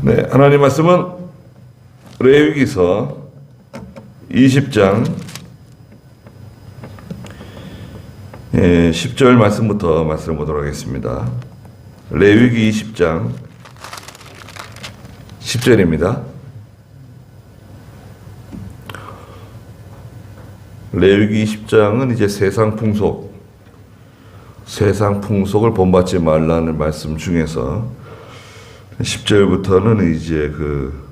네, 하나님 말씀은 레위기서 20장 10절 말씀부터 말씀을 보도록 하겠습니다. 레위기 20장 10절입니다. 레위기 20장은 이제 세상 풍속을 본받지 말라는 말씀 중에서 10절부터는 이제 그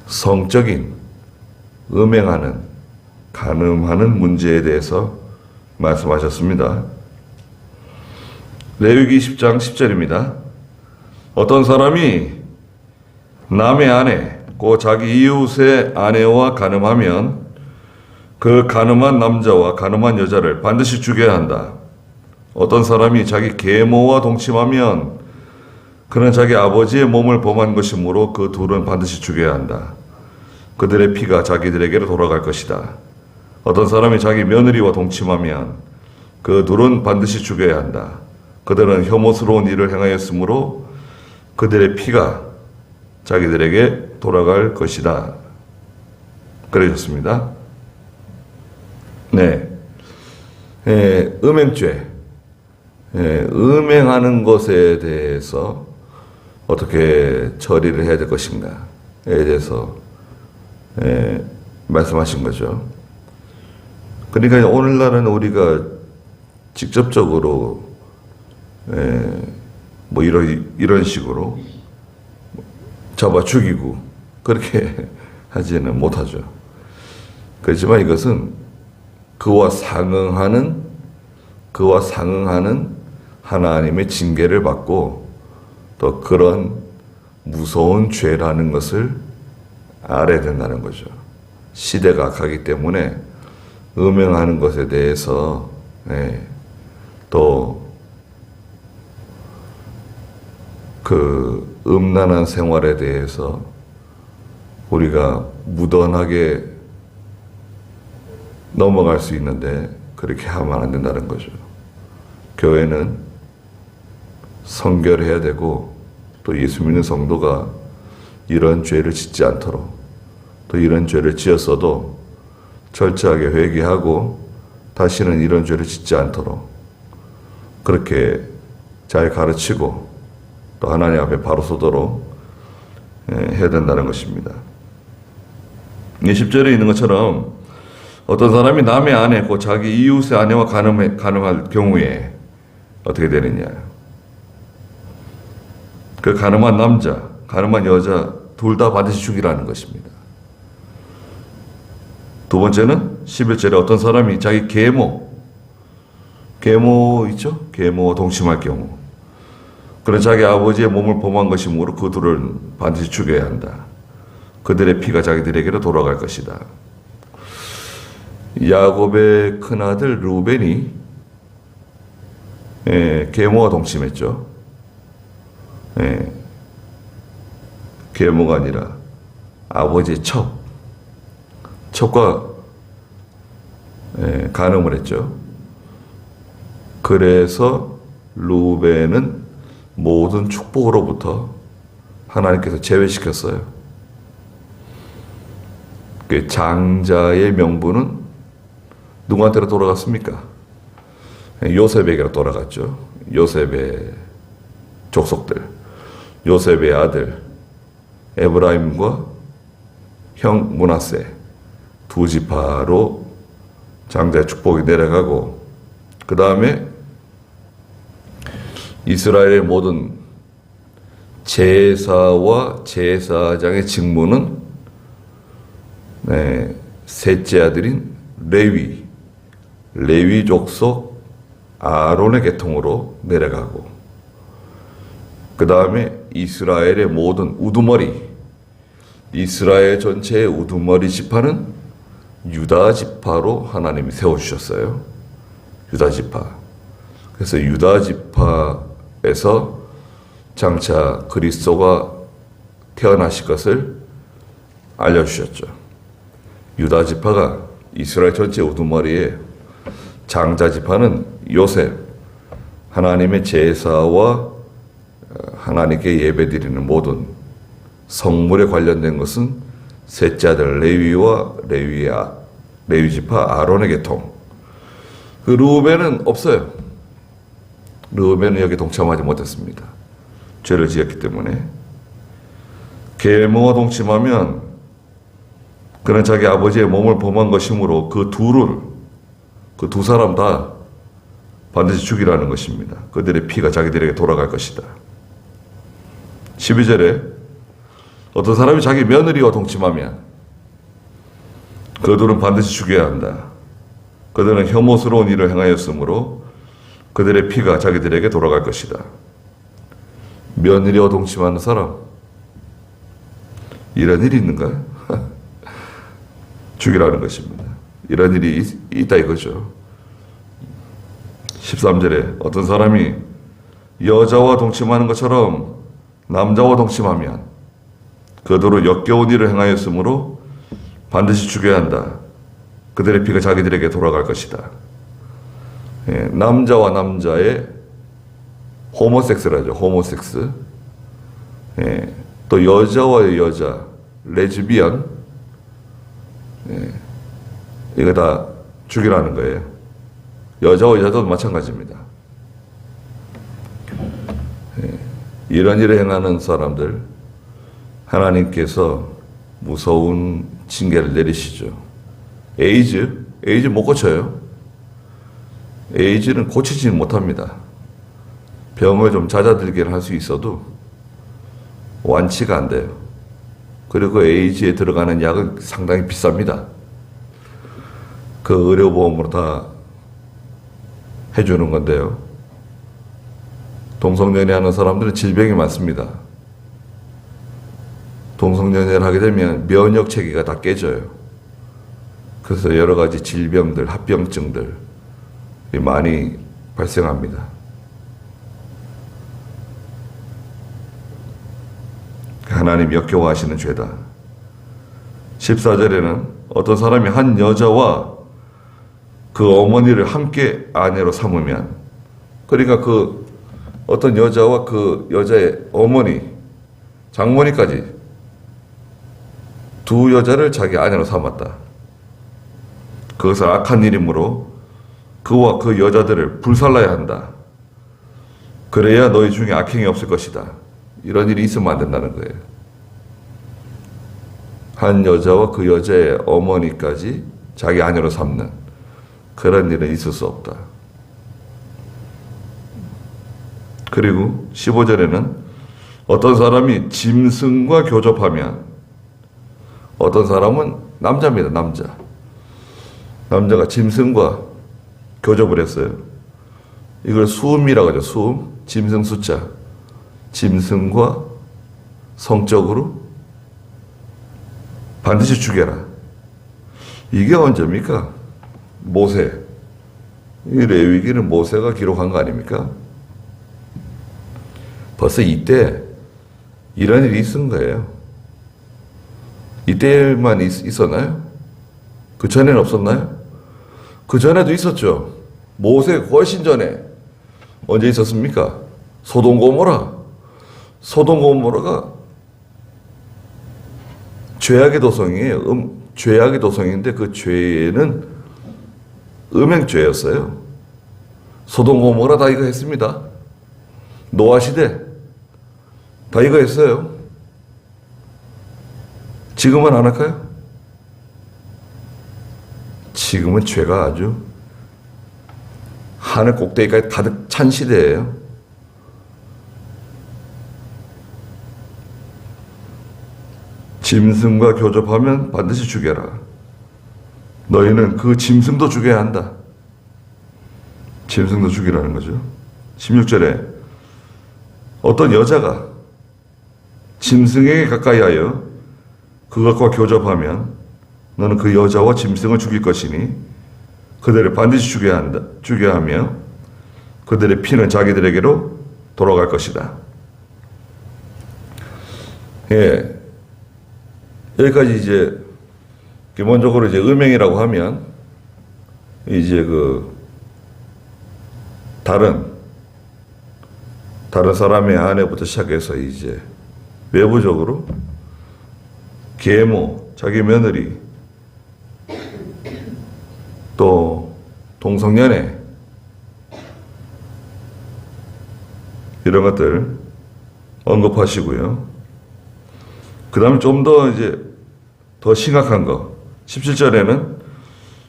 성적인 음행하는, 간음하는 문제에 대해서 말씀하셨습니다. 레위기 10장 10절입니다. 어떤 사람이 남의 아내, 곧 자기 이웃의 아내와 간음하면 그 간음한 남자와 간음한 여자를 반드시 죽여야 한다. 어떤 사람이 자기 계모와 동침하면 그는 자기 아버지의 몸을 범한 것이므로 그 둘은 반드시 죽여야 한다. 그들의 피가 자기들에게로 돌아갈 것이다. 어떤 사람이 자기 며느리와 동침하면 그 둘은 반드시 죽여야 한다. 그들은 혐오스러운 일을 행하였으므로 그들의 피가 자기들에게 돌아갈 것이다. 그러셨습니다. 네. 음행죄. 음행하는 것에 대해서 어떻게 처리를 해야 될 것인가에 대해서 말씀하신 거죠. 그러니까 오늘날은 우리가 직접적으로 뭐 이런 식으로 잡아 죽이고 그렇게 하지는 못하죠. 그렇지만 이것은 그와 상응하는 하나님의 징계를 받고 또 그런 무서운 죄라는 것을 알아야 된다는 거죠. 시대가 악하기 때문에 음행하는 것에 대해서 또 그 음란한 생활에 대해서 우리가 무던하게 넘어갈 수 있는데 그렇게 하면 안 된다는 거죠. 교회는 성결해야 되고 또 예수 믿는 성도가 이런 죄를 짓지 않도록, 또 이런 죄를 지었어도 철저하게 회개하고 다시는 이런 죄를 짓지 않도록 그렇게 잘 가르치고 또 하나님 앞에 바로 서도록 해야 된다는 것입니다. 10절에 있는 것처럼 어떤 사람이 남의 아내, 곧 자기 이웃의 아내와 간음할 경우에 어떻게 되느냐. 그 간음한 남자, 간음한 여자 둘 다 반드시 죽이라는 것입니다. 두 번째는 11절에 어떤 사람이 자기 계모 있죠? 계모와 동침할 경우 그런 자기 아버지의 몸을 범한 것이므로 그 둘을 반드시 죽여야 한다. 그들의 피가 자기들에게로 돌아갈 것이다. 야곱의 큰아들 루벤이 계모와 동침했죠. 계모가 아니라 아버지의 첩과 간음을 했죠. 그래서 루벤은 모든 축복으로부터 하나님께서 제외시켰어요. 그 장자의 명분은 누구한테로 돌아갔습니까? 요셉에게로 돌아갔죠. 요셉의 족속들, 요셉의 아들 에브라임과 형 므낫세 두 지파로 장자의 축복이 내려가고, 그 다음에 이스라엘의 모든 제사와 제사장의 직무는 셋째 아들인 레위 족속 아론의 계통으로 내려가고, 그 다음에 이스라엘의 모든 우두머리, 이스라엘 전체의 우두머리 지파는 유다 지파로 하나님이 세워주셨어요. 유다 지파. 그래서 유다 지파에서 장차 그리스도가 태어나실 것을 알려주셨죠. 유다 지파가 이스라엘 전체 우두머리에, 장자 지파는 요셉, 하나님의 제사와 하나님께 예배드리는 모든 성물에 관련된 것은 셋째 아들 레위와 레위 지파 아론의 계통. 그 르우벤은 없어요. 르우벤은 여기 동참하지 못했습니다. 죄를 지었기 때문에. 계모와 동침하면 그는 자기 아버지의 몸을 범한 것이므로 그 두 사람 다 반드시 죽이라는 것입니다. 그들의 피가 자기들에게 돌아갈 것이다. 12절에 어떤 사람이 자기 며느리와 동침하면 그 둘은 반드시 죽여야 한다. 그들은 혐오스러운 일을 행하였으므로 그들의 피가 자기들에게 돌아갈 것이다. 며느리와 동침하는 사람, 이런 일이 있는가요? 죽이라는 것입니다. 이런 일이 있다 이거죠. 13절에 어떤 사람이 여자와 동침하는 것처럼 남자와 동침하면 그들로 역겨운 일을 행하였으므로 반드시 죽여야 한다. 그들의 피가 자기들에게 돌아갈 것이다. 예, 남자와 남자의 호모섹스라죠. 호모섹스. 예, 또 여자와 여자, 레즈비언. 예, 이거 다 죽이라는 거예요. 여자와 여자도 마찬가지입니다. 예, 이런 일을 행하는 사람들 하나님께서 무서운 징계를 내리시죠. 에이즈 못 고쳐요. 에이즈는 고치지 못합니다. 병을 좀 잦아들게 할 수 있어도 완치가 안 돼요. 그리고 에이즈에 들어가는 약은 상당히 비쌉니다. 그 의료보험으로 다 해주는 건데요. 동성연애하는 사람들은 질병이 많습니다. 동성연애를 하게 되면 면역 체계가 다 깨져요. 그래서 여러 가지 질병들, 합병증들 많이 발생합니다. 하나님 역겨워하시는 죄다. 14절에는 어떤 사람이 한 여자와 그 어머니를 함께 아내로 삼으면, 그러니까 그 어떤 여자와 그 여자의 어머니, 장모니까지 두 여자를 자기 아내로 삼았다. 그것은 악한 일이므로 그와 그 여자들을 불살라야 한다. 그래야 너희 중에 악행이 없을 것이다. 이런 일이 있으면 안 된다는 거예요. 한 여자와 그 여자의 어머니까지 자기 아내로 삼는 그런 일은 있을 수 없다. 그리고 15절에는 어떤 사람이 짐승과 교접하면, 어떤 사람은 남자입니다. 남자가 짐승과 교접을 했어요. 이걸 수음이라고 하죠. 수음, 짐승 숫자. 짐승과 성적으로 반드시 죽여라. 이게 언제입니까? 모세. 이 레위기는 모세가 기록한 거 아닙니까? 벌써 이때 이런 일이 있은 거예요. 이때만 있었나요? 그 전에는 없었나요? 그 전에도 있었죠. 모세 훨씬 전에 언제 있었습니까? 소돔고모라가 죄악의 도성이에요. 죄악의 도성인데 그 죄는 음행죄였어요. 소돔고모라 다 이거 했습니다. 노아 시대 다 이거 했어요. 지금은 안 할까요? 지금은 죄가 아주 하늘 꼭대기까지 가득 찬 시대예요. 짐승과 교접하면 반드시 죽여라. 너희는 그 짐승도 죽여야 한다. 짐승도 죽이라는 거죠. 16절에 어떤 여자가 짐승에게 가까이 하여 그것과 교접하면 너는 그 여자와 짐승을 죽일 것이니 그들을 반드시 죽여야 하며 그들의 피는 자기들에게로 돌아갈 것이다. 예. 여기까지 이제 기본적으로 이제 음행이라고 하면 이제 그 다른 사람의 아내부터 시작해서 이제 외부적으로 계모, 자기 며느리, 또 동성연애, 이런 것들 언급하시고요. 그 다음에 좀 더 더 심각한 거, 17절에는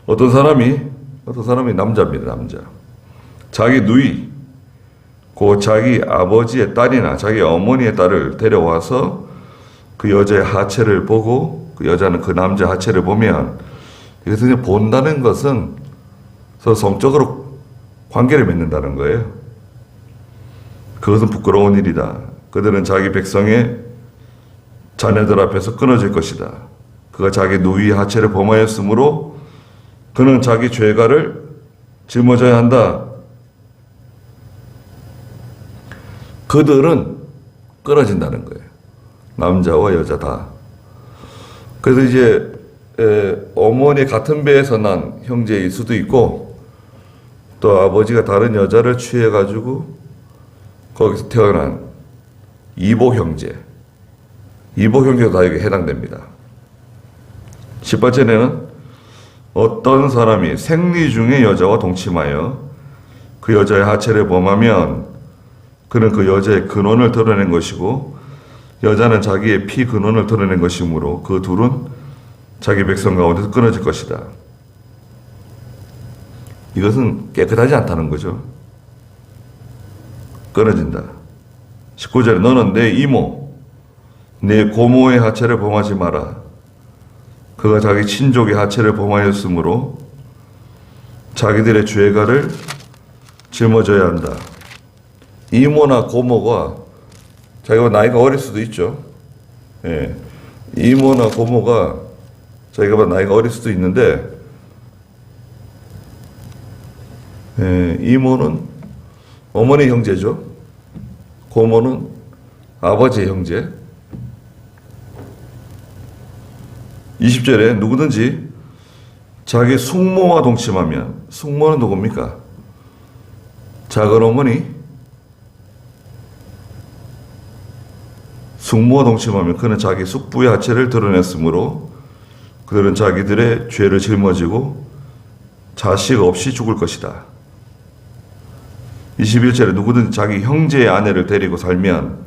어떤 사람이 남자입니다, 남자. 자기 누이, 자기 아버지의 딸이나 자기 어머니의 딸을 데려와서 그 여자의 하체를 보고 그 여자는 그 남자 하체를 보면, 이것은 본다는 것은 서로 성적으로 관계를 맺는다는 거예요. 그것은 부끄러운 일이다. 그들은 자기 백성의 자녀들 앞에서 끊어질 것이다. 그가 자기 누이의 하체를 범하였으므로 그는 자기 죄가를 짊어져야 한다. 그들은 끊어진다는 거예요. 남자와 여자 다. 그래서 어머니 같은 배에서 난 형제일 수도 있고, 또 아버지가 다른 여자를 취해가지고 거기서 태어난 이복 형제도 다 여기 해당됩니다. 18절에는 어떤 사람이 생리 중에 여자와 동침하여 그 여자의 하체를 범하면 그는 그 여자의 근원을 드러낸 것이고 여자는 자기의 피 근원을 드러낸 것이므로 그 둘은 자기 백성 가운데서 끊어질 것이다. 이것은 깨끗하지 않다는 거죠. 끊어진다. 19절에 너는 내 이모, 내 고모의 하체를 범하지 마라. 그가 자기 친족의 하체를 범하였으므로 자기들의 죄가를 짊어져야 한다. 이모나 고모가 자기가 나이가 어릴 수도 있죠. 예. 이모나 고모가 자기가 나이가 어릴 수도 있는데, 이모는 어머니 형제죠. 고모는 아버지의 형제. 20절에 누구든지 자기 숙모와 동침하면, 숙모는 누굽니까? 작은 어머니. 숙모와 동침하면 그는 자기 숙부의 하체를 드러냈으므로 그들은 자기들의 죄를 짊어지고 자식 없이 죽을 것이다. 21절에 누구든지 자기 형제의 아내를 데리고 살면,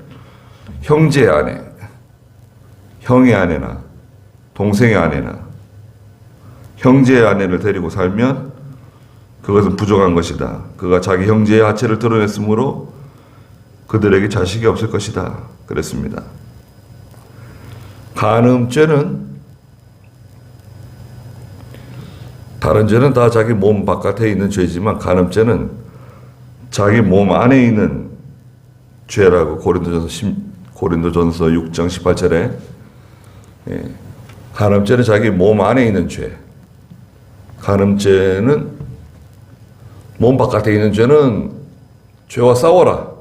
형제의 아내, 형의 아내나 동생의 아내나 형제의 아내를 데리고 살면 그것은 부정한 것이다. 그가 자기 형제의 하체를 드러냈으므로 그들에게 자식이 없을 것이다. 그랬습니다. 간음죄는, 다른 죄는 다 자기 몸 바깥에 있는 죄지만 간음죄는 자기 몸 안에 있는 죄라고 고린도전서 6장 18절에, 간음죄는 자기 몸 안에 있는 죄. 간음죄는 몸 바깥에 있는 죄는 죄와 싸워라.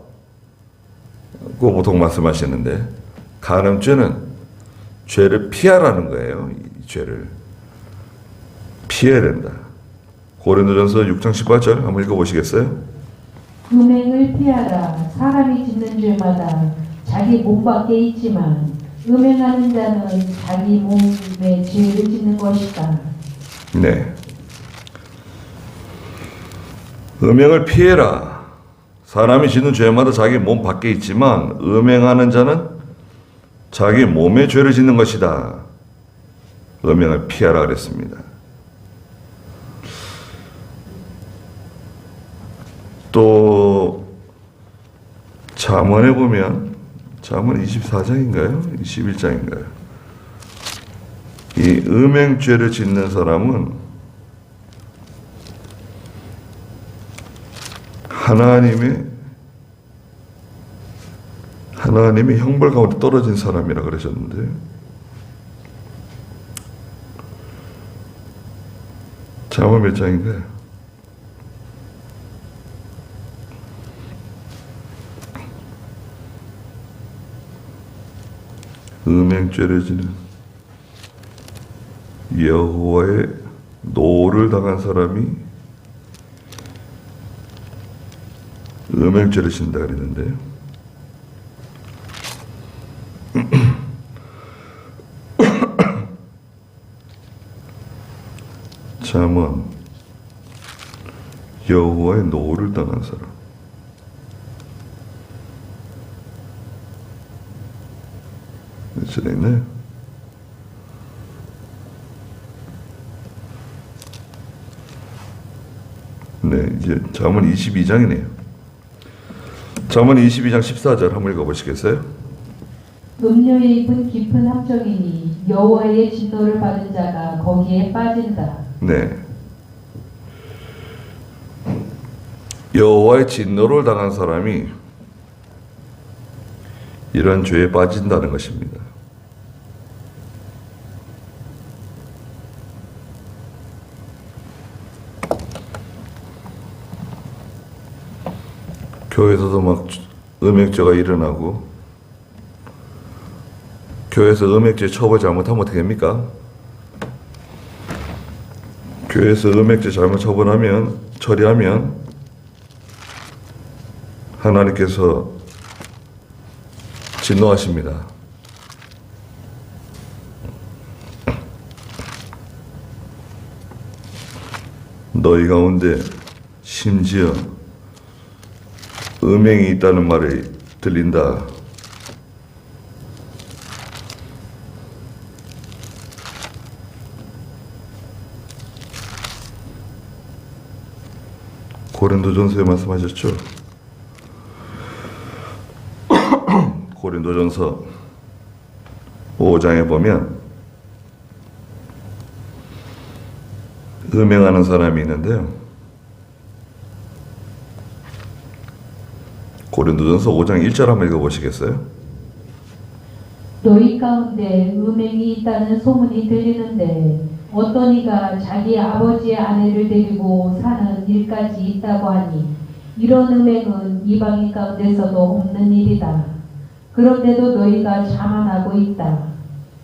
그거 보통 말씀하시는데, 간음죄는 죄를 피하라는 거예요. 이 죄를 피해야 된다. 고린도전서 6장 18절 한번 읽어보시겠어요? 음행을 피하라. 사람이 짓는 죄마다 자기 몸 밖에 있지만 음행하는 자는 자기 몸에 죄를 짓는 것이다. 네. 음행을 피해라. 사람이 짓는 죄마다 자기 몸 밖에 있지만 음행하는 자는 자기 몸에 죄를 짓는 것이다. 음행을 피하라 그랬습니다. 또 잠언에 보면, 잠언 24장인가요? 21장인가요? 이 음행죄를 짓는 사람은 하나님의 형벌 가운데 떨어진 사람이라 그러셨는데, 잠언 몇 장인가요? 음행죄를 지는 여호와의 노를 당한 사람이 음행죄를 짓는다 그랬는데요. 잠언 여호와의 노를 당한 사람. 전에 있나요? 네, 이제 잠언 22장이네요. 잠언 22장 14절 한번 읽어보시겠어요? 음료에 입은 깊은 함정이니 여호와의 진노를 받은 자가 거기에 빠진다. 네. 여호와의 진노를 당한 사람이 이런 죄에 빠진다는 것입니다. 교회에서도 막 음행죄가 일어나고, 교회에서 음행죄 처벌 잘못하면 어떻게 됩니까? 교회에서 음행죄 잘못 처리하면 하나님께서 진노하십니다. 너희 가운데 심지어 음행이 있다는 말이 들린다. 고린도전서에 말씀하셨죠. 고린도전서 5장에 보면 음행하는 사람이 있는데요. 고린도전서 5장 1절 한번 읽어보시겠어요? 너희 가운데 음행이 있다는 소문이 들리는데 어떤 이가 자기 아버지의 아내를 데리고 사는 일까지 있다고 하니 이런 음행은 이방인 가운데서도 없는 일이다. 그런데도 너희가 자만하고 있다.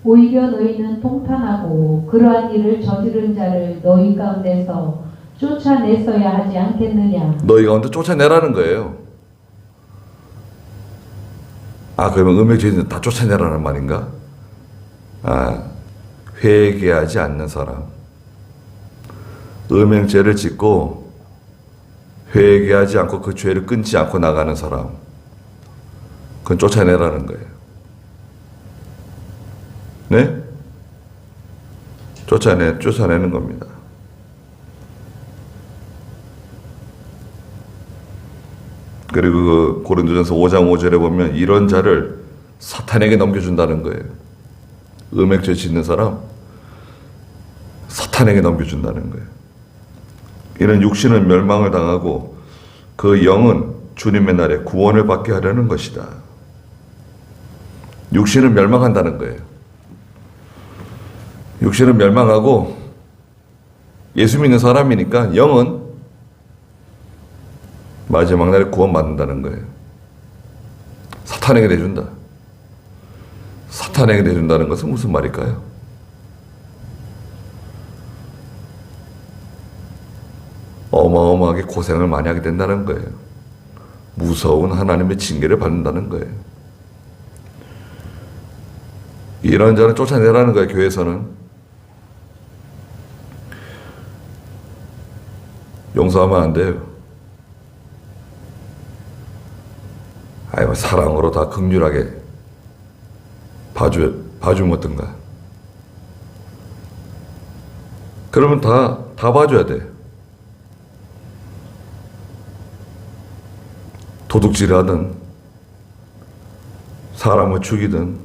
오히려 너희는 통탄하고 그러한 일을 저지른 자를 너희 가운데서 쫓아냈어야 하지 않겠느냐. 너희 가운데 쫓아내라는 거예요. 아, 그러면 음행죄는 다 쫓아내라는 말인가? 아, 회개하지 않는 사람, 음행죄를 짓고 회개하지 않고 그 죄를 끊지 않고 나가는 사람, 그건 쫓아내라는 거예요. 네? 쫓아내는 겁니다. 그리고 그 고린도전서 5장 5절에 보면 이런 자를 사탄에게 넘겨준다는 거예요. 음행죄 짓는 사람 사탄에게 넘겨준다는 거예요. 이는 육신은 멸망을 당하고 그 영은 주님의 날에 구원을 받게 하려는 것이다. 육신은 멸망한다는 거예요. 육신은 멸망하고 예수 믿는 사람이니까 영은 마지막 날에 구원받는다는 거예요. 사탄에게 내준다. 사탄에게 내준다는 것은 무슨 말일까요? 어마어마하게 고생을 많이 하게 된다는 거예요. 무서운 하나님의 징계를 받는다는 거예요. 이런 자는 쫓아내라는 거예요. 교회에서는 용서하면 안 돼요. 아이고, 사랑으로 다 긍휼하게 봐주면 어떤가? 그러면 다 봐줘야 돼. 도둑질하든 사람을 죽이든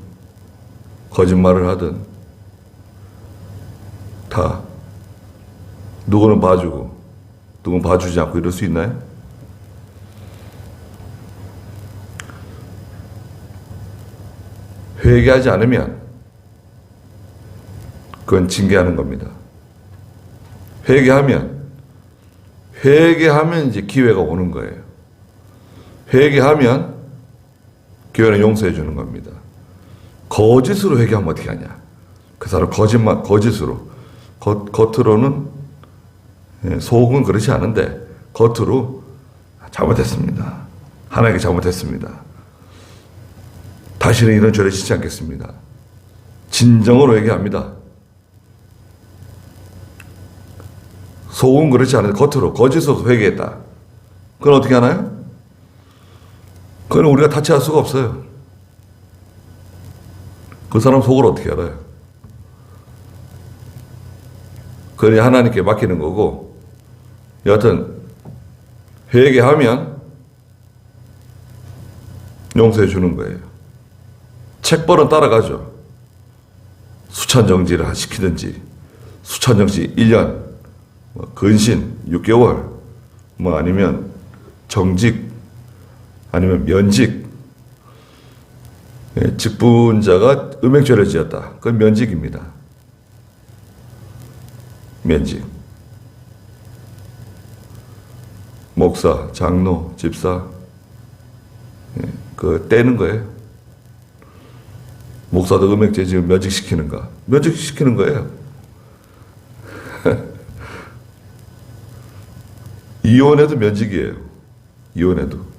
거짓말을 하든 다 누구는 봐주고 누구는 봐주지 않고 이럴 수 있나요? 회개하지 않으면 그건 징계하는 겁니다. 회개하면 이제 기회가 오는 거예요. 회개하면 교회는 용서해 주는 겁니다. 거짓으로 회개하면 어떻게 하냐? 그 사람 거짓으로 겉으로는 속은 그렇지 않은데 겉으로 잘못했습니다. 하나님께 잘못했습니다. 다시는 이런 죄를 짓지 않겠습니다. 진정으로 회개합니다. 속은 그렇지 않은데 겉으로 거짓으로 회개했다. 그건 어떻게 하나요? 그건 우리가 타치할 수가 없어요. 그 사람 속을 어떻게 알아요? 그러니 하나님께 맡기는 거고, 여하튼 회개하면 용서해 주는 거예요. 책벌은 따라가죠. 수찬정지를 시키든지, 수찬정지 1년, 근신 6개월, 아니면 정직, 아니면 면직. 직분자가 음행죄를 지었다. 그건 면직입니다. 면직. 목사, 장로, 집사, 그 떼는 거예요. 목사도 음행죄 지금 면직시키는가? 면직시키는 거예요. 이혼해도 면직이에요. 이혼해도.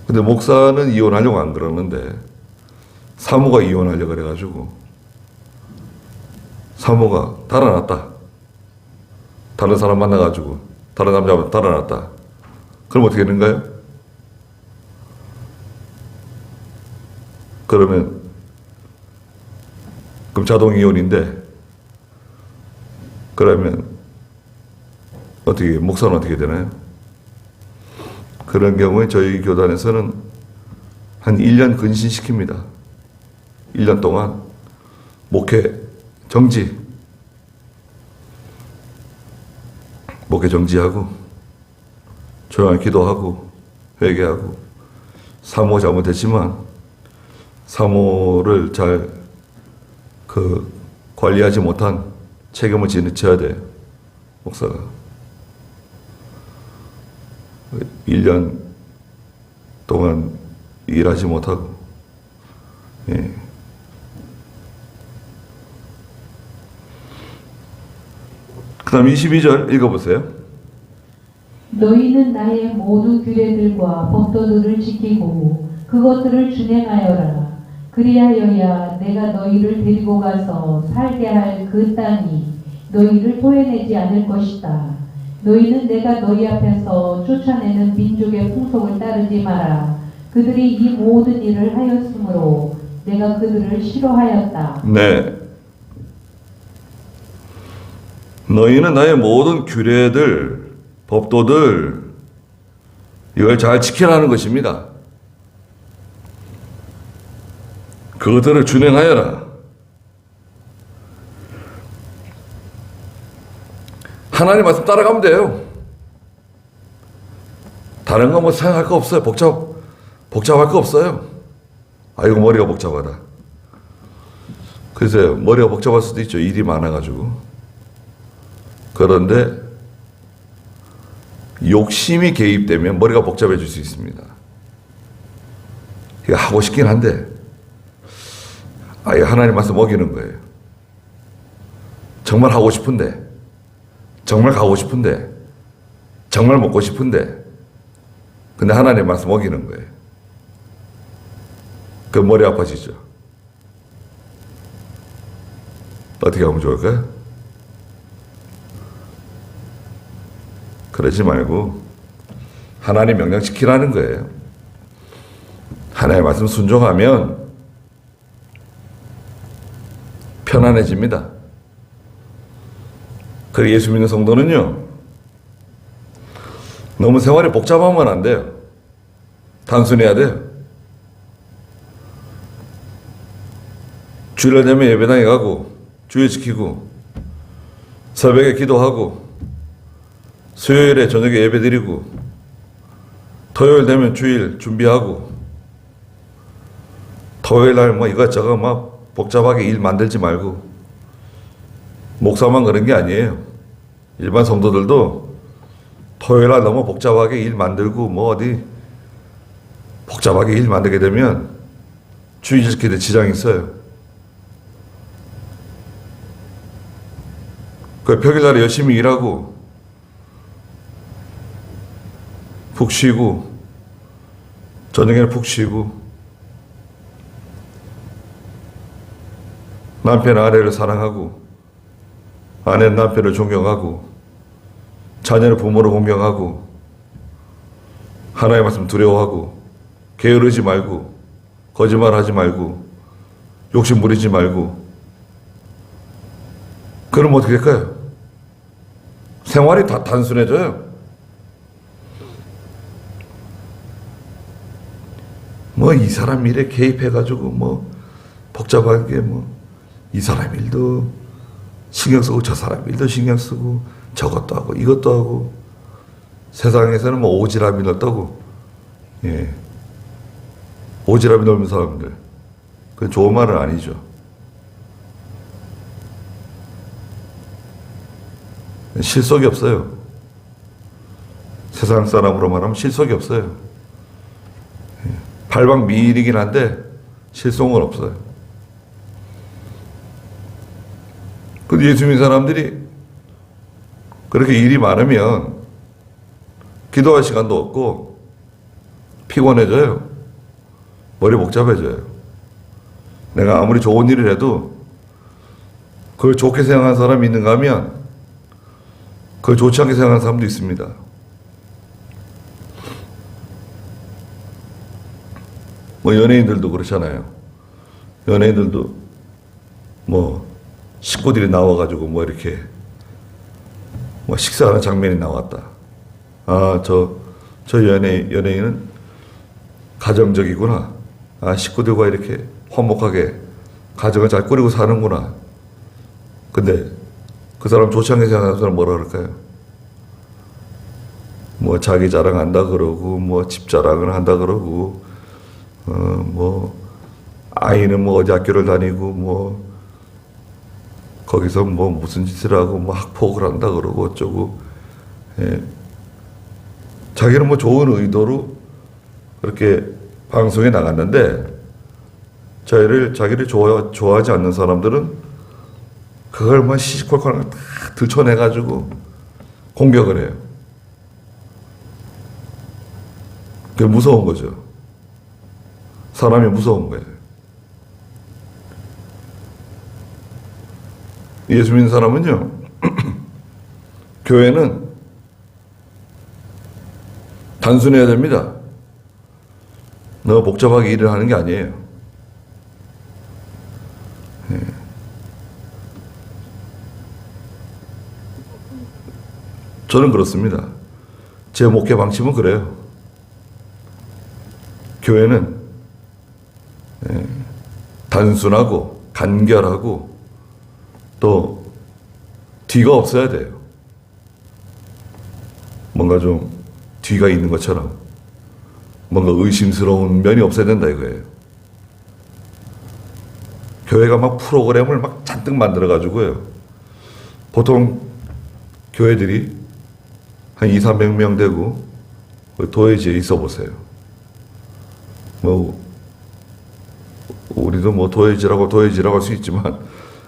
근데 목사는 이혼하려고 안 그러는데 사모가 이혼하려고 그래가지고 사모가 달아났다. 다른 사람 만나가지고 다른 남자한테 달아났다. 그럼 어떻게 되는가요? 그러면 그럼 자동 이혼인데 그러면 어떻게 목사는 어떻게 되나요? 그런 경우에 저희 교단에서는 한 1년 근신시킵니다. 1년 동안 목회 정지. 목회 정지하고 조용히 기도하고 회개하고 사모 잘못했지만 사모를 잘 관리하지 못한 책임을 져야 돼요. 목사가. 1년 동안 일하지 못하고, 예. 그 다음 22절 읽어보세요. 너희는 나의 모든 규례들과 법도들을 지키고 그것들을 준행하여라. 그리하여야 내가 너희를 데리고 가서 살게 할 그 땅이 너희를 토해내지 않을 것이다. 너희는 내가 너희 앞에서 쫓아내는 민족의 풍속을 따르지 마라. 그들이 이 모든 일을 하였으므로 내가 그들을 싫어하였다. 네. 너희는 나의 모든 규례들, 법도들 이걸 잘 지키라는 것입니다. 그것들을 준행하여라. 하나님 말씀 따라가면 돼요. 다른 거 뭐 생각할 거 없어요. 복잡할 거 없어요. 아이고 머리가 복잡하다. 글쎄요, 머리가 복잡할 수도 있죠. 일이 많아가지고. 그런데 욕심이 개입되면 머리가 복잡해질 수 있습니다. 이거 하고 싶긴 한데 아예 하나님 말씀 어기는 거예요. 정말 하고 싶은데, 정말 가고 싶은데, 정말 먹고 싶은데, 근데 하나님 말씀 어기는 거예요. 그 머리 아파지죠. 어떻게 하면 좋을까요? 그러지 말고 하나님 명령 지키라는 거예요. 하나님의 말씀 순종하면 편안해집니다. 그리고 예수 믿는 성도는요, 너무 생활이 복잡하면 안 돼요. 단순해야 돼요. 주일날 되면 예배당에 가고 주일 지키고 새벽에 기도하고 수요일에 저녁에 예배 드리고 토요일 되면 주일 준비하고 토요일 날 뭐 이것저것 막 복잡하게 일 만들지 말고. 목사만 그런 게 아니에요. 일반 성도들도 토요일 날 너무 복잡하게 일 만들고 뭐 어디 복잡하게 일 만들게 되면 주일 지키는 지장이 있어요. 그 평일날에 열심히 일하고 푹 쉬고 저녁에는 푹 쉬고 남편 아내를 사랑하고 아내는 남편을 존경하고 자녀는 부모를 공경하고 하나님의 말씀 두려워하고 게으르지 말고 거짓말하지 말고 욕심 부리지 말고 그러면 어떻게 될까요? 생활이 다 단순해져요. 뭐 이 사람 일에 개입해가지고 뭐 복잡한 게 뭐 이 사람 일도 신경 쓰고 저 사람 일도 신경 쓰고 저것도 하고 이것도 하고 세상에서는 뭐 오지랖이 넓다고 예 오지랖이 넓은 사람들 그건 좋은 말은 아니죠. 실속이 없어요. 세상 사람으로 말하면 실속이 없어요. 발방미인이긴 한데 실속은 없어요. 근데 예수 믿는 사람들이 그렇게 일이 많으면 기도할 시간도 없고 피곤해져요. 머리 복잡해져요. 내가 아무리 좋은 일을 해도 그걸 좋게 생각하는 사람이 있는가 하면 그걸 좋지 않게 생각하는 사람도 있습니다. 뭐 연예인들도 그렇잖아요. 연예인들도 뭐 식구들이 나와가지고 뭐 이렇게 뭐 식사하는 장면이 나왔다. 아, 저 연예인은 가정적이구나. 아, 식구들과 이렇게 화목하게 가정을 잘 꾸리고 사는구나. 근데 그 사람 좋지 않게 생각하는 사람 뭐라 그럴까요? 뭐 자기 자랑한다 그러고 뭐 집 자랑을 한다 그러고 뭐 아이는 뭐 어디 학교를 다니고 뭐 거기서 뭐 무슨 짓을 하고 뭐 학폭을 한다 그러고 어쩌고 예. 자기는 뭐 좋은 의도로 그렇게 방송에 나갔는데 자기를 좋아하지 않는 사람들은 그걸 뭐 시시콜콜 다 들춰내가지고 공격을 해요. 그게 무서운 거죠. 사람이 무서운 거예요. 예수 믿는 사람은요, 교회는 단순해야 됩니다. 너무 복잡하게 일을 하는 게 아니에요. 예. 저는 그렇습니다. 제 목회 방침은 그래요. 교회는 단순하고 간결하고 또 뒤가 없어야 돼요. 뭔가 좀 뒤가 있는 것처럼 뭔가 의심스러운 면이 없어야 된다 이거예요. 교회가 막 프로그램을 막 잔뜩 만들어가지고요. 보통 교회들이 한 200~300명 되고 도회지에 있어 보세요. 뭐 우리도 뭐 도회지라고 할 수 있지만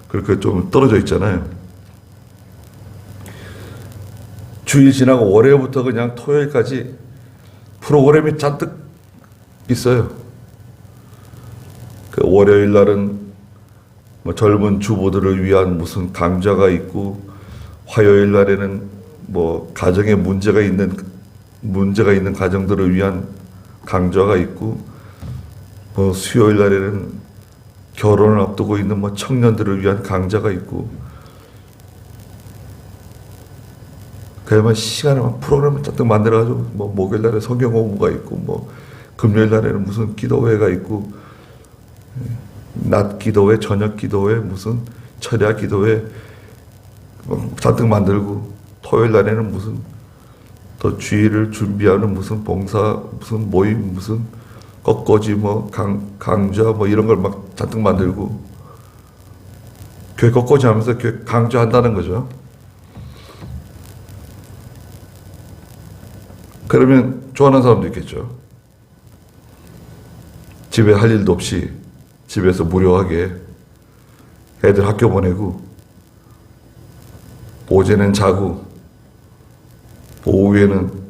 그렇게 좀 떨어져 있잖아요. 주일 지나고 월요일부터 그냥 토요일까지 프로그램이 잔뜩 있어요. 그 월요일 날은 뭐 젊은 주부들을 위한 무슨 강좌가 있고, 화요일 날에는 뭐 가정에 문제가 있는 가정들을 위한 강좌가 있고, 뭐 수요일 날에는 결혼을 앞두고 있는 뭐 청년들을 위한 강좌가 있고, 그야말로 시간에 프로그램을 잔뜩 만들어가지고 뭐 목요일 날에 성경 공부가 있고, 뭐 금요일 날에는 무슨 기도회가 있고, 낮 기도회, 저녁 기도회, 무슨 철야 기도회 잔뜩 만들고, 토요일 날에는 무슨 또 주일을 준비하는 무슨 봉사, 무슨 모임, 무슨 꺾어지 뭐 강좌 뭐 이런 걸 막 잔뜩 만들고, 교회 꺾어지 하면서 교회 강좌한다는 거죠. 그러면 좋아하는 사람도 있겠죠. 집에 할 일도 없이 집에서 무료하게 애들 학교 보내고, 오전엔 자고, 오후에는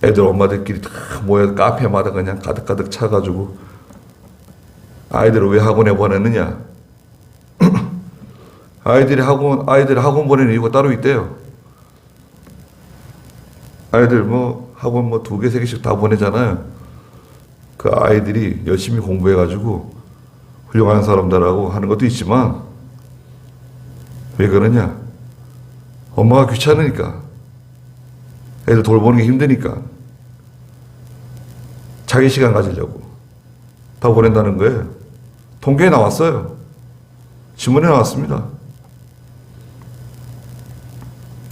애들 엄마들끼리 다 모여 카페마다 그냥 가득가득 차가지고, 아이들을 왜 학원에 보내느냐? 아이들이 학원 보내는 이유가 따로 있대요. 아이들 뭐 학원 뭐 2개, 3개씩 다 보내잖아요. 그 아이들이 열심히 공부해가지고 훌륭한 사람들하고 하는 것도 있지만 왜 그러냐? 엄마가 귀찮으니까. 애들 돌보는 게 힘드니까. 자기 시간 가지려고 다 보낸다는 거예요. 통계에 나왔어요. 신문에 나왔습니다.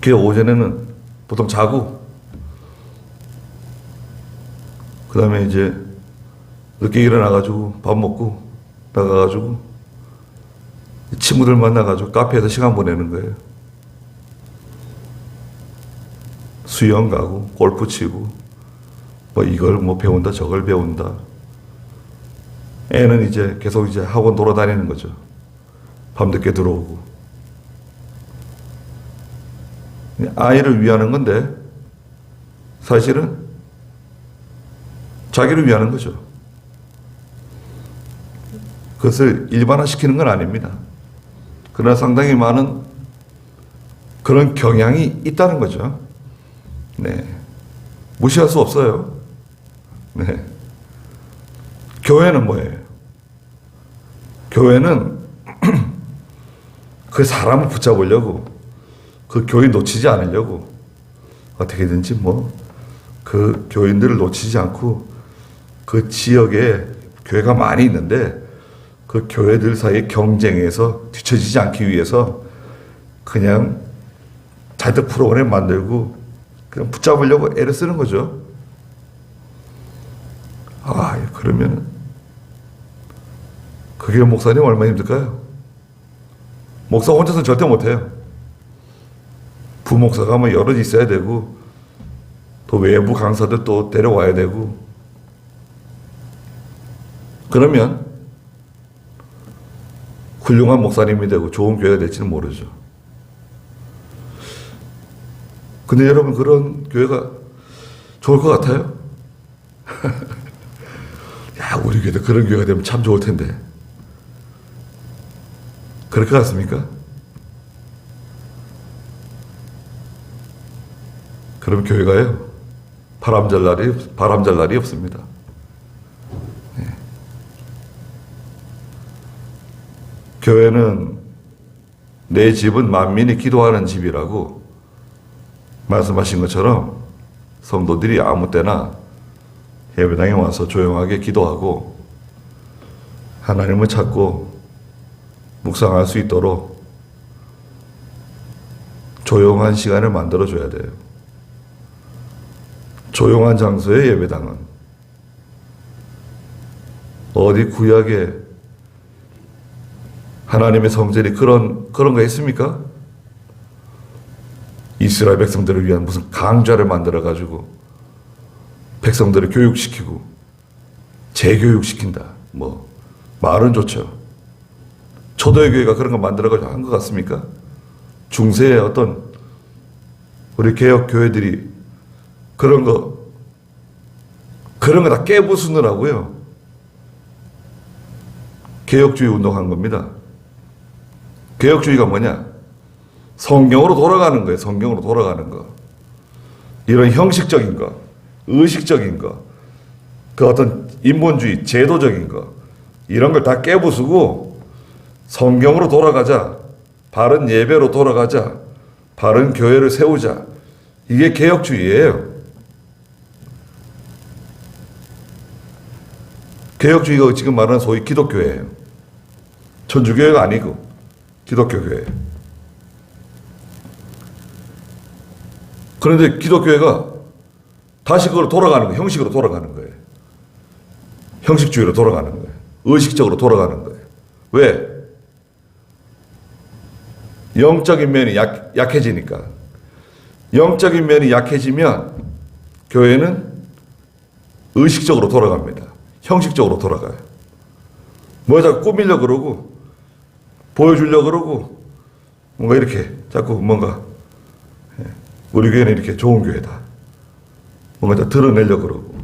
걔 오전에는 보통 자고 그 다음에 이제 늦게 일어나가지고 밥 먹고 나가가지고 친구들 만나가지고 카페에서 시간 보내는 거예요. 수영 가고 골프 치고 뭐 이걸 뭐 배운다 저걸 배운다. 애는 이제 계속 이제 학원 돌아다니는 거죠. 밤늦게 들어오고. 아이를 위하는 건데 사실은 자기를 위하는 거죠. 그것을 일반화시키는 건 아닙니다. 그러나 상당히 많은 그런 경향이 있다는 거죠. 네. 무시할 수 없어요. 네. 교회는 뭐예요? 교회는 그 사람을 붙잡으려고 그 교인 놓치지 않으려고 어떻게든지 뭐 그 교인들을 놓치지 않고 그 지역에 교회가 많이 있는데 그 교회들 사이의 경쟁에서 뒤처지지 않기 위해서 그냥 자기들 프로그램 만들고 그냥 붙잡으려고 애를 쓰는 거죠. 아, 그러면 그게 목사님 얼마나 힘들까요? 목사 혼자서는 절대 못해요. 부목사가 뭐 여럿 있어야 되고 또 외부 강사들 또 데려와야 되고 그러면 훌륭한 목사님이 되고 좋은 교회가 될지는 모르죠. 근데 여러분 그런 교회가 좋을 것 같아요? 야, 우리 교회도 그런 교회가 되면 참 좋을 텐데. 그럴 것 같습니까? 그럼 교회가요, 바람잘 날이 없습니다. 네. 교회는 내 집은 만민이 기도하는 집이라고 말씀하신 것처럼 성도들이 아무 때나 예배당에 와서 조용하게 기도하고 하나님을 찾고 묵상할 수 있도록 조용한 시간을 만들어줘야 돼요. 조용한 장소의 예배당은 어디 구약에 하나님의 성전이 그런 거 했습니까? 이스라엘 백성들을 위한 무슨 강좌를 만들어가지고 백성들을 교육시키고 재교육시킨다. 뭐 말은 좋죠. 초대의 교회가 그런 거 만들어가지고 한 것 같습니까? 중세의 어떤 우리 개혁 교회들이 그런 거 다 깨부수느라고요. 개혁주의 운동한 겁니다. 개혁주의가 뭐냐? 성경으로 돌아가는 거예요. 성경으로 돌아가는 거. 이런 형식적인 거, 의식적인 거, 그 어떤 인본주의, 제도적인 거, 이런 걸 다 깨부수고 성경으로 돌아가자, 바른 예배로 돌아가자, 바른 교회를 세우자. 이게 개혁주의예요. 개혁주의가 지금 말하는 소위 기독교예요. 천주교회가 아니고 기독교 교회. 그런데 기독교회가 다시 그걸 돌아가는 거예요. 형식으로 돌아가는 거예요. 형식주의로 돌아가는 거예요. 의식적으로 돌아가는 거예요. 왜? 영적인 면이 약해지니까. 영적인 면이 약해지면 교회는 의식적으로 돌아갑니다. 형식적으로 돌아가요. 뭐 자꾸 꾸미려고 그러고 보여주려고 그러고 뭔가 이렇게 자꾸 뭔가 우리 교회는 이렇게 좋은 교회다. 뭔가 다 드러내려고 그러고.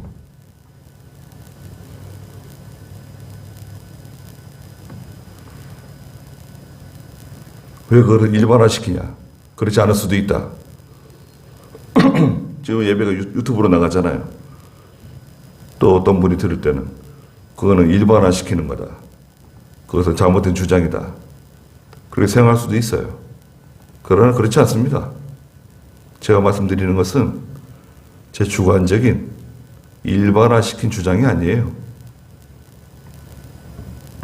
왜 그걸 일반화시키냐? 그렇지 않을 수도 있다. 지금 예배가 유튜브로 나가잖아요. 또 어떤 분이 들을 때는 그거는 일반화시키는 거다. 그것은 잘못된 주장이다. 그렇게 생각할 수도 있어요. 그러나 그렇지 않습니다. 제가 말씀드리는 것은 제 주관적인 일반화시킨 주장이 아니에요.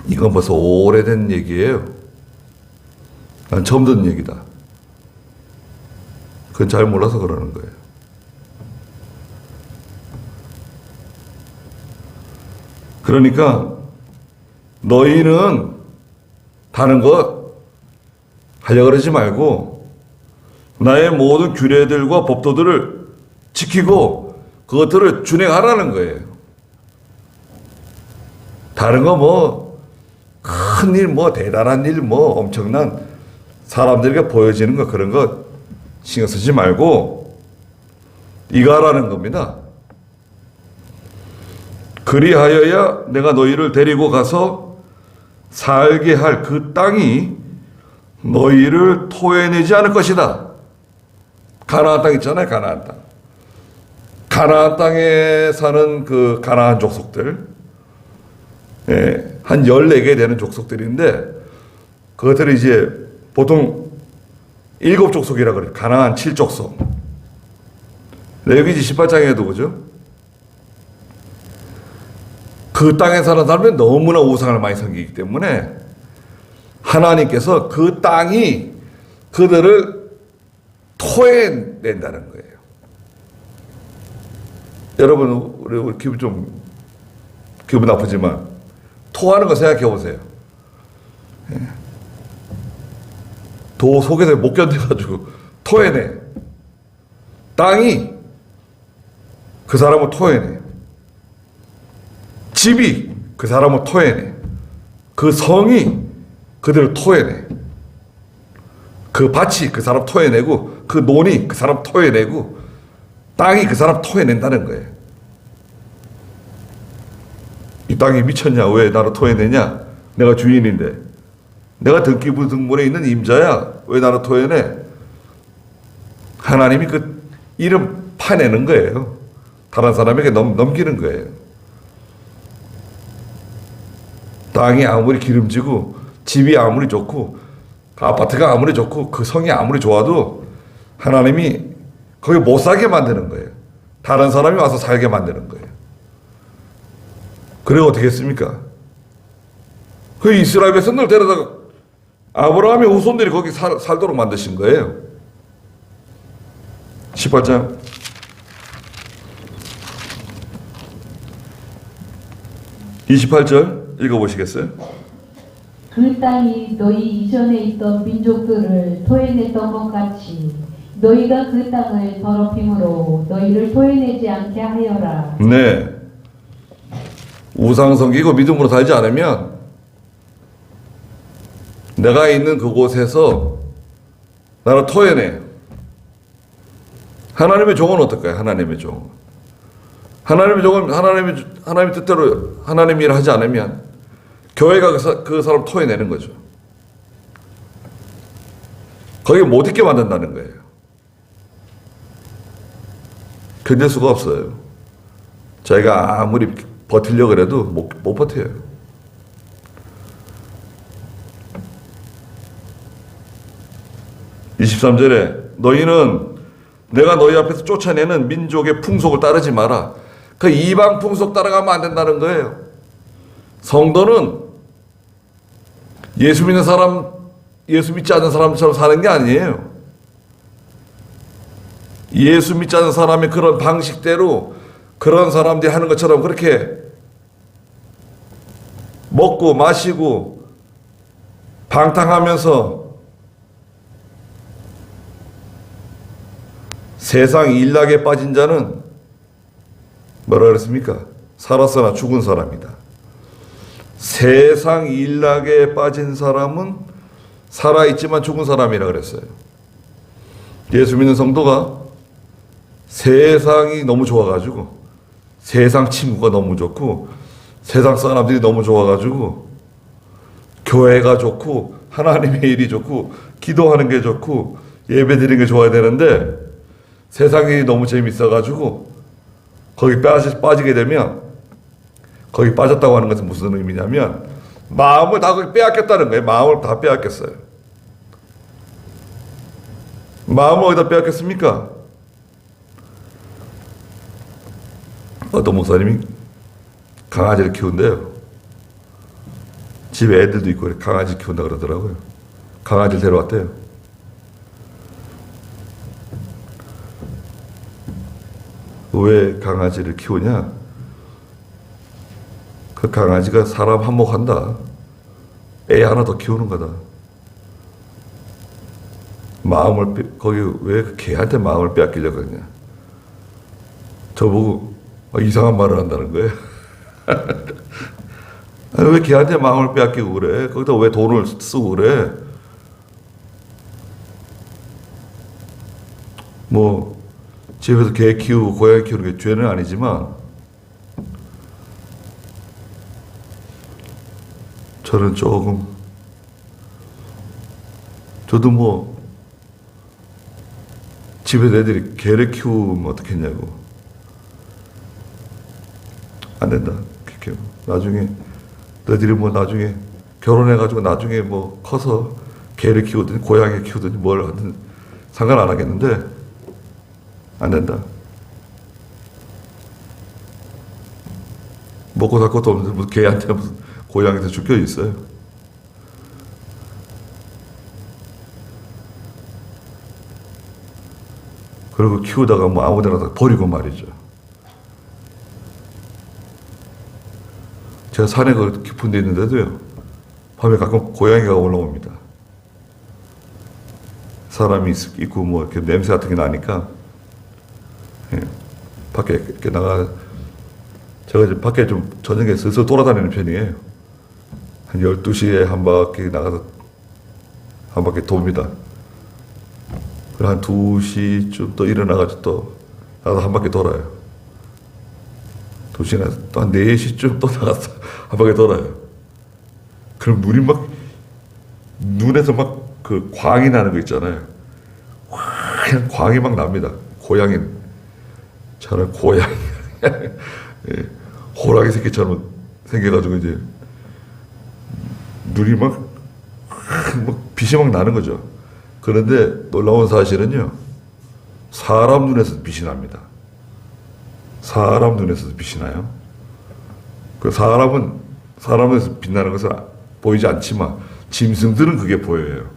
이건 벌써 오래된 얘기예요. 난 처음 듣는 얘기다. 그건 잘 몰라서 그러는 거예요. 그러니까 너희는 다른 것 하려고 그러지 말고 나의 모든 규례들과 법도들을 지키고 그것들을 준행하라는 거예요. 다른 거 뭐 큰 일, 뭐 대단한 일, 뭐 엄청난 사람들에게 보여지는 거 그런 거 신경 쓰지 말고 이거 하라는 겁니다. 그리하여야 내가 너희를 데리고 가서 살게 할 그 땅이 너희를 토해내지 않을 것이다. 가나안 땅 있잖아요. 가나안 땅. 가나안 땅에 사는 그 가나안 족속들, 예, 한 14개 되는 족속들인데 그것들이 이제 보통 7족속이라고 그래요. 가나안 7족속. 네, 여기 이제 18장에도 그죠? 그 땅에 사는 사람들이 너무나 우상을 많이 섬기기 때문에 하나님께서 그 땅이 그들을 토해낸다는 거예요. 여러분, 우리 기분 나쁘지만 토하는 거 생각해 보세요. 도 속에서 못 견뎌가지고 토해내. 땅이 그 사람을 토해내. 집이 그 사람을 토해내. 그 성이 그들을 토해내. 그 밭이 그 사람 토해내고 그 논이 그 사람 토해내고 땅이 그 사람 토해낸다는 거예요. 이 땅이 미쳤냐? 왜 나를 토해내냐? 내가 주인인데. 내가 등기부등본에 있는 임자야. 왜 나를 토해내? 하나님이 그 이름 파내는 거예요. 다른 사람에게 넘기는 거예요. 땅이 아무리 기름지고 집이 아무리 좋고 아파트가 아무리 좋고 그 성이 아무리 좋아도 하나님이 거기 못 살게 만드는 거예요. 다른 사람이 와서 살게 만드는 거예요. 그래 어떻게 했습니까? 그 이스라엘 백성들 데려다가 아브라함의 후손들이 거기 살도록 만드신 거예요. 18장 28절 읽어보시겠어요? 그 땅이 너희 이전에 있던 민족들을 토해냈던 것 같이 너희가 그 땅을 더럽힘으로 너희를 토해내지 않게 하여라. 네. 우상 섬기고 믿음으로 살지 않으면 내가 있는 그곳에서 나를 토해내. 하나님의 종은 어떨까요? 하나님의 종. 하나님의 종은 하나님의 뜻대로 하나님 일을 하지 않으면 교회가 그 사람 토해내는 거죠. 거기 못 있게 만든다는 거예요. 견딜 수가 없어요. 자기가 아무리 버틸려고 해도 못 버텨요. (23절에) 너희는 내가 너희 앞에서 쫓아내는 민족의 풍속을 따르지 마라. 그 이방 풍속 따라가면 안 된다는 거예요. 성도는 예수 믿는 사람, 예수 믿지 않는 사람처럼 사는 게 아니에요. 예수 믿지 않는 사람의 그런 방식대로 그런 사람들이 하는 것처럼 그렇게 먹고 마시고 방탕하면서 세상 일락에 빠진 자는 뭐라 그랬습니까? 살았으나 죽은 사람이다. 세상 일락에 빠진 사람은 살아있지만 죽은 사람이라 그랬어요. 예수 믿는 성도가 세상이 너무 좋아가지고 세상 친구가 너무 좋고 세상 사람들이 너무 좋아가지고 교회가 좋고 하나님의 일이 좋고 기도하는 게 좋고 예배 드리는 게 좋아야 되는데 세상이 너무 재밌어가지고 거기 빠지게 되면 거기 빠졌다고 하는 것은 무슨 의미냐면 마음을 다 거기 빼앗겼다는 거예요. 마음을 다 빼앗겼어요. 마음을 어디다 빼앗겼습니까? 어떤 목사님이 강아지를 키운대요. 집에 애들도 있고 강아지 키운다 그러더라고요. 강아지를 데려왔대요. 왜 강아지를 키우냐? 그 강아지가 사람 한몫한다. 애 하나 더 키우는 거다. 거기 왜 그 개한테 마음을 빼앗기려고 그러냐? 저보고 이상한 말을 한다는 거예요. 왜 걔한테 마음을 빼앗기고 그래? 거기다 왜 돈을 쓰고 그래? 뭐 집에서 개 키우고 고양이 키우는 게 죄는 아니지만 저는 조금 저도 뭐 집에서 애들이 개를 키우면 어떻겠냐고. 안 된다. 그렇게 나중에 너희들이 뭐 나중에 결혼해가지고 나중에 뭐 커서 개를 키우든 고양이 키우든 뭘 하든 상관 안 하겠는데 안 된다. 먹고 살 것도 없는데 무슨 개한테 무슨 고양이한테 죽여 있어요. 그리고 키우다가 뭐 아무데나 다 버리고 말이죠. 제가 산에 그 깊은 데 있는데도요, 밤에 가끔 고양이가 올라옵니다. 사람이 있고 뭐 이렇게 냄새 같은 게 나니까, 예, 밖에 이렇게 제가 이제 밖에 좀 저녁에 슬슬 돌아다니는 편이에요. 한 12시에 한 바퀴 나가서 한 바퀴 돕니다. 그리고 한 2시쯤 또 일어나가지고 또 나가서 한 바퀴 돌아요. 2시나 또 한 4시쯤 또 나가서 한 바퀴 돌아요. 그럼 눈이 막, 눈에서 막 그 광이 나는 거 있잖아요. 그냥 광이 막 납니다. 저는 고양이, 예, 호랑이 새끼처럼 생겨가지고 이제 눈이 막 빛이 막 나는 거죠. 그런데 놀라운 사실은요, 사람 눈에서 빛이 납니다. 사람 눈에서도 빛이 나요. 그 사람 눈에서 빛나는 것은 보이지 않지만 짐승들은 그게 보여요.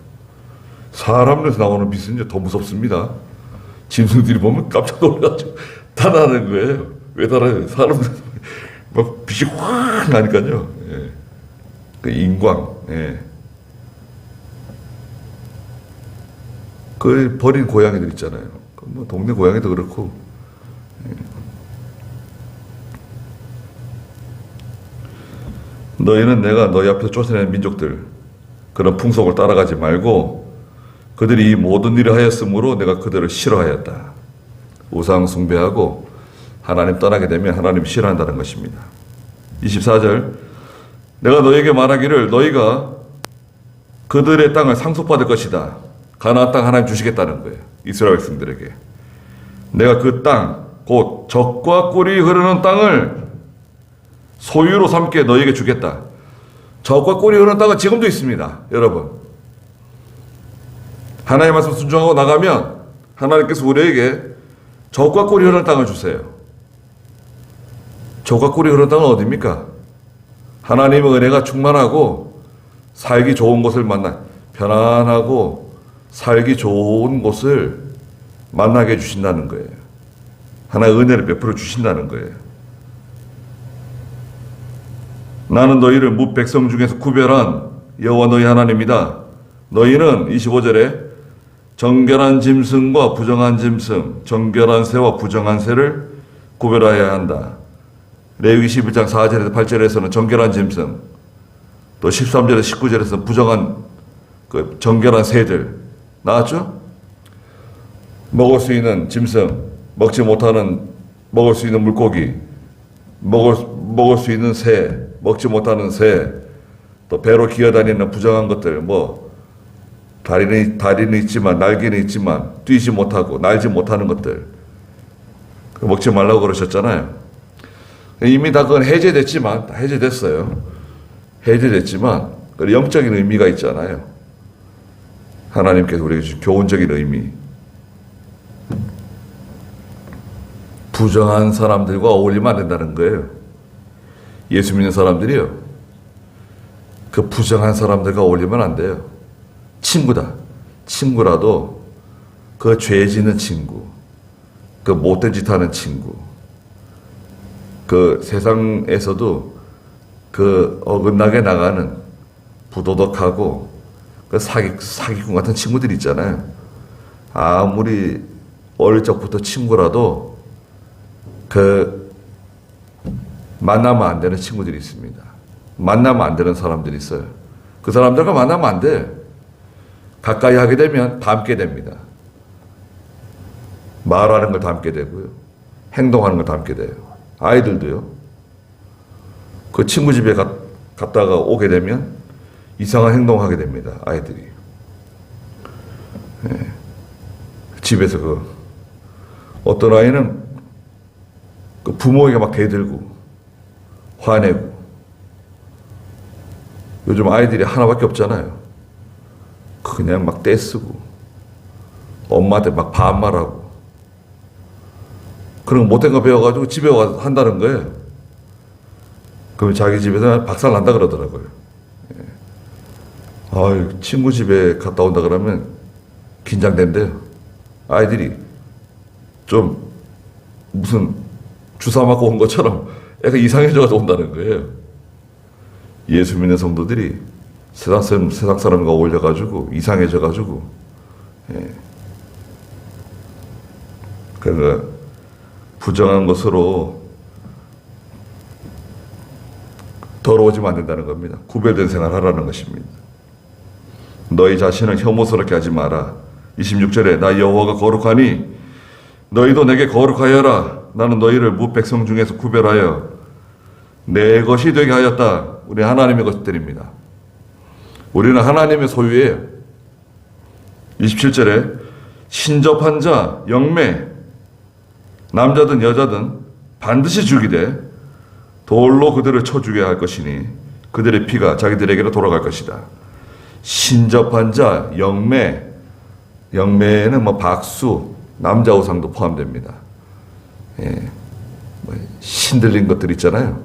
사람 눈에서 나오는 빛은 이제 더 무섭습니다. 짐승들이 보면 깜짝 놀라가지고 다 나는 거예요. 왜 달아요? 사람 눈에서 막 빛이 확 나니까요. 예. 그 인광. 예. 그 버린 고양이들 있잖아요. 뭐 동네 고양이도 그렇고. 예. 너희는 내가 너희 앞에서 쫓아낸 민족들 그런 풍속을 따라가지 말고 그들이 이 모든 일을 하였으므로 내가 그들을 싫어하였다. 우상 숭배하고 하나님 떠나게 되면 하나님 싫어한다는 것입니다. 24절 내가 너희에게 말하기를 너희가 그들의 땅을 상속받을 것이다. 가나안 땅 하나님 주시겠다는 거예요. 이스라엘 백성들에게. 내가 그 땅, 곧 젖과 꿀이 흐르는 땅을 소유로 삼게 너희에게 주겠다. 젖과 꿀이 흐르는 땅은 지금도 있습니다. 여러분. 하나님의 말씀 순종하고 나가면 하나님께서 우리에게 젖과 꿀이 흐르는 땅을 주세요. 젖과 꿀이 흐르는 땅은 어디입니까? 하나님의 은혜가 충만하고 살기 좋은 곳을 편안하고 살기 좋은 곳을 만나게 해주신다는 거예요. 하나의 은혜를 베풀어 주신다는 거예요. 나는 너희를 뭇 백성 중에서 구별한 여호와 너희 하나님이다. 너희는 25절에 정결한 짐승과 부정한 짐승, 정결한 새와 부정한 새를 구별하여야 한다. 레위기 11장 4절에서 8절에서는 정결한 짐승, 또 13절에서 19절에서는 부정한 정결한 새들 나왔죠? 먹을 수 있는 짐승, 먹지 못하는 먹을 수 있는 물고기, 먹을 수 있는 새, 먹지 못하는 새, 또 배로 기어다니는 부정한 것들, 다리는 있지만 날개는 있지만 뛰지 못하고 날지 못하는 것들 먹지 말라고 그러셨잖아요. 이미 다 그건 해제됐지만 다 해제됐어요. 해제됐지만 그 영적인 의미가 있잖아요. 하나님께서 우리에게 주신 교훈적인 의미. 부정한 사람들과 어울리면 안 된다는 거예요. 예수 믿는 사람들이요. 그 부정한 사람들과 어울리면 안 돼요. 친구다. 친구라도 그 죄 짓는 친구, 그 못된 짓 하는 친구, 그 세상에서도 그 어긋나게 나가는 부도덕하고 그 사기꾼 같은 친구들 있잖아요. 아무리 어릴 적부터 친구라도 그 만나면 안 되는 친구들이 있습니다. 만나면 안 되는 사람들이 있어요. 그 사람들과 만나면 안 돼. 가까이 하게 되면 닮게 됩니다. 말하는 걸 닮게 되고요. 행동하는 걸 닮게 돼요. 아이들도요. 그 친구 집에 갔다가 오게 되면 이상한 행동하게 됩니다. 아이들이. 예. 집에서 어떤 아이는 그 부모에게 막 대들고 화내고. 요즘 아이들이 하나밖에 없잖아요. 그냥 막 떼쓰고 엄마한테 막 반말하고 그런 못된 거 배워가지고 집에 와서 한다는 거예요. 그럼 자기 집에서 박살 난다 그러더라고요. 아, 친구 집에 갔다 온다 그러면 긴장된대요. 아이들이 좀 무슨 주사 맞고 온 것처럼 약간 이상해져서 온다는 거예요. 예수 믿는 성도들이 세상 사람과 어울려가지고 이상해져가지고, 예. 그러니까 부정한 것으로 더러워지면 안 된다는 겁니다. 구별된 생활하라는 것입니다. 너희 자신을 혐오스럽게 하지 마라. 26절에 나 여호와가 거룩하니 너희도 내게 거룩하여라. 나는 너희를 무백성 중에서 구별하여 내 것이 되게 하였다. 우리 하나님의 것들입니다. 우리는 하나님의 소유예요. 27절에 신접한 자, 영매, 남자든 여자든 반드시 죽이되 돌로 그들을 쳐 죽여야 할 것이니 그들의 피가 자기들에게로 돌아갈 것이다. 신접한 자, 영매, 영매에는 뭐 박수, 남자 우상도 포함됩니다. 예, 뭐 신들린 것들 있잖아요.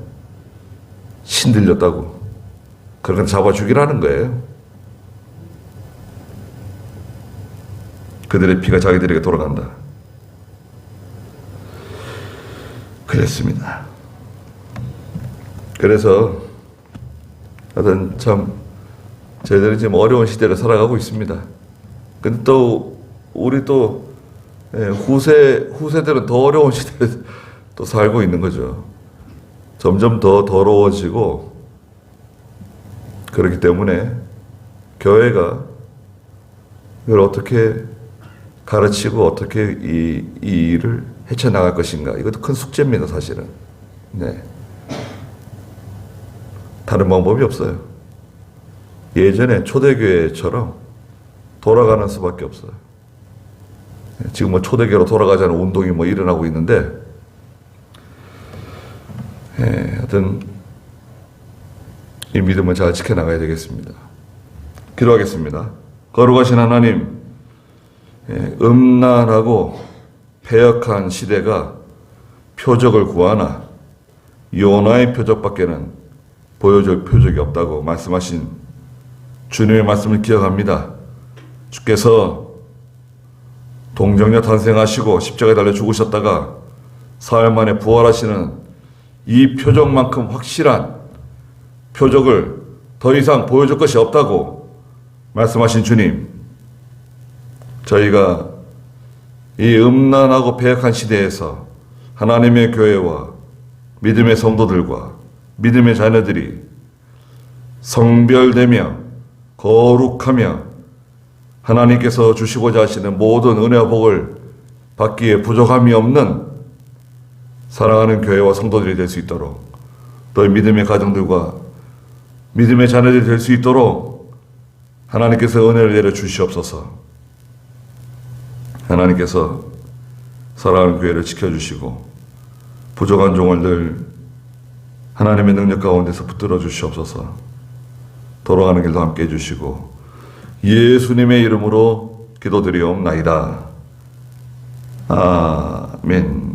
신들렸다고. 그런 건 잡아 죽이라는 거예요. 그들의 피가 자기들에게 돌아간다. 그랬습니다. 그래서 하여튼 참 저희들은 지금 어려운 시대를 살아가고 있습니다. 근데 또 우리 또 후세들은 더 어려운 시대에 또 살고 있는 거죠. 점점 더 더러워지고 그렇기 때문에 교회가 이걸 어떻게 가르치고 어떻게 이 일을 헤쳐나갈 것인가. 이것도 큰 숙제입니다, 사실은. 네. 다른 방법이 없어요. 예전에 초대교회처럼 돌아가는 수밖에 없어요. 지금 뭐 초대교회로 돌아가자는 운동이 뭐 일어나고 있는데, 하여튼 이 믿음을 잘 지켜나가야 되겠습니다. 기도하겠습니다. 거룩하신 하나님, 음란하고 패역한 시대가 표적을 구하나 요나의 표적밖에는 보여줄 표적이 없다고 말씀하신 주님의 말씀을 기억합니다. 주께서 동정녀 탄생하시고 십자가에 달려 죽으셨다가 사흘 만에 부활하시는 이 표적만큼 확실한 표적을 더 이상 보여줄 것이 없다고 말씀하신 주님, 저희가 이 음란하고 패역한 시대에서 하나님의 교회와 믿음의 성도들과 믿음의 자녀들이 성별되며 거룩하며 하나님께서 주시고자 하시는 모든 은혜와 복을 받기에 부족함이 없는 사랑하는 교회와 성도들이 될 수 있도록, 또 믿음의 가정들과 믿음의 자녀들이 될 수 있도록 하나님께서 은혜를 내려 주시옵소서. 하나님께서 사랑하는 교회를 지켜주시고 부족한 종을 늘 하나님의 능력 가운데서 붙들어 주시옵소서. 돌아가는 길도 함께 해주시고 예수님의 이름으로 기도드리옵나이다. 아멘.